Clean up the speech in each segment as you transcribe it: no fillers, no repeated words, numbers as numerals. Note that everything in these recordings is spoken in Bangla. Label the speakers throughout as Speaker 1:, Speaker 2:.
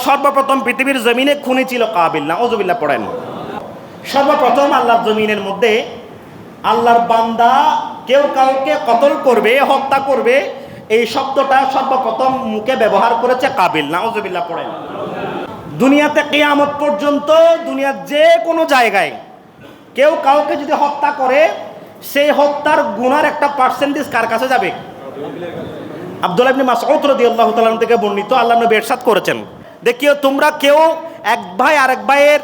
Speaker 1: সর্বপ্রথম পৃথিবীর জমিনে খুনি ছিল কাবিল। নাউযুবিল্লাহ পড়েন। সর্বপ্রথম আল্লাহর জমিনের মধ্যে আল্লাহর বান্দা কেউ কাউকে কতল করবে, হত্যা করবে, এই শব্দটা সর্বপ্রথম মুখে ব্যবহার করেছে কাবিল। নাউযুবিল্লাহ পড়েন। দুনিয়াতে কিয়ামত পর্যন্ত দুনিয়ার যে কোনো জায়গায় কেউ কাউকে যদি হত্যা করে, সেই হত্যার গুনার একটা পার্সেন্টেজ কার কাছে যাবে? আব্দুল্লাহ ইবনে মাসউদ রাদিয়াল্লাহু তাআলা থেকে বর্ণিত, আল্লাহ নবী ইরশাদ করেছেন, দেখিও তোমরা কেউ এক ভাই আরেক ভাইয়ের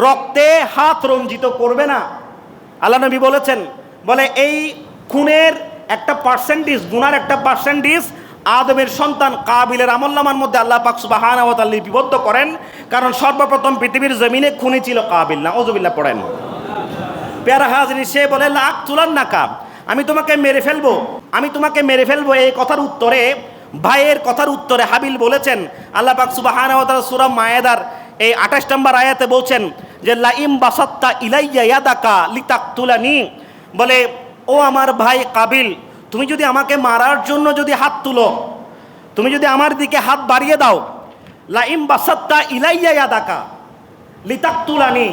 Speaker 1: রক্তে হাত রঞ্জিত করবে না। আল্লাহ নবী বলেছেন, বলে এই খুনের একটা পার্সেন্টেজ, গুনার একটা পার্সেন্টেজ আদমের সন্তান কাবিলের আমলনামার মধ্যে আল্লাহ পাক সুবহানাহু ওয়া তাআলা লিপিবদ্ধ করেন, কারণ সর্বপ্রথম পৃথিবীর জমিনে খুনি ছিল কাবিল। নাউযুবিল্লাহ পড়েন। প্যারা হাজরিন, সে বলে লাক তুলান নাকা, আমি তোমাকে মেরে ফেলবো, আমি তোমাকে মেরে ফেলবো। এই কথার উত্তরে, ভাইয়ের কথার উত্তরে হাবিল বলেছেন, আল্লাহ পাক সুবহানাহু ওয়া তাআলা সূরা মায়েদার এই 28 নম্বর আয়াতে বলছেন যে লাইম বাসাত্তা ইলাইয়া ইয়াদাকা লিতাকতুলানি, বলে ও আমার ভাই কাবিল, তুমি যদি আমাকে মারার জন্য যদি হাত তুলো, তুমি যদি আমার দিকে হাত বাড়িয়ে দাও, লাইম বাসাত্তা ইলাইয়া ইয়াদাকা লিতাকতুলানি,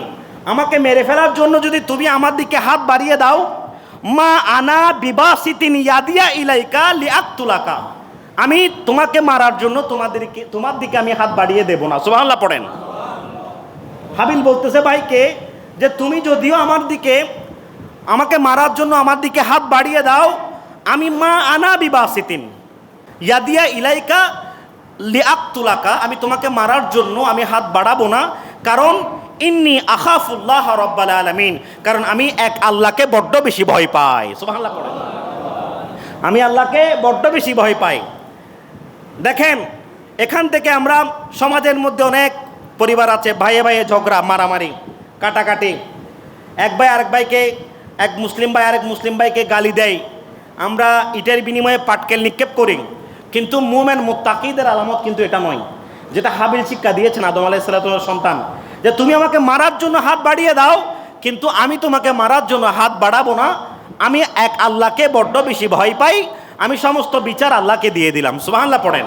Speaker 1: আমাকে মেরে ফেলার জন্য যদি তুমি আমার দিকে হাত বাড়িয়ে দাও, মা আনা বিবাসিতিন ইয়াদিয়া ইলাইকা লিআকতুলাকা, আমি তোমাকে মারার জন্য তোমার দিকে আমি হাত বাড়িয়ে দেব না। সুবহানাল্লাহ পড়েন। হাবিল বলতেছে ভাইকে যে তুমি যদিও আমাকে মারার জন্য আমার দিকে হাত বাড়িয়ে দাও, আমি মা আনা বিবাসিতিন ইয়াদিয়া ইলাইকা লিআকতুলাকা, আমি তোমাকে মারার জন্য আমি হাত বাড়াবো না, কারণ ইন্নী আখাফুল্লাহ রাব্বাল আলামিন, কারণ আমি এক আল্লাহকে বড্ড বেশি ভয় পাই। সুবহানাল্লাহ পড়েন। আমি আল্লাহকে বড্ড বেশি ভয় পাই। দেখেন, এখান থেকে আমরা সমাজের মধ্যে অনেক পরিবার আছে, ভাইয়ে ভাইয়ে ঝগড়া, মারামারি, কাটাকাটি, এক ভাই আরেক ভাইকে, এক মুসলিম ভাই আরেক মুসলিম ভাইকে গালি দেয়, আমরা ইটের বিনিময়ে পাটকেল নিক্ষেপ করি, কিন্তু মুমিন মুত্তাকিদের আলামত কিন্তু এটা নয়, যেটা হাবিল শিক্ষা দিয়েছেন আদম আলাইহিস সালামের সন্তান, যে তুমি আমাকে মারার জন্য হাত বাড়িয়ে দাও, কিন্তু আমি তোমাকে মারার জন্য হাত বাড়াবো না, আমি এক আল্লাহকে বড্ড বেশি ভয় পাই, আমি সমস্ত বিচার আল্লাহকে দিয়ে দিলাম। সুবহানাল্লাহ পড়েন।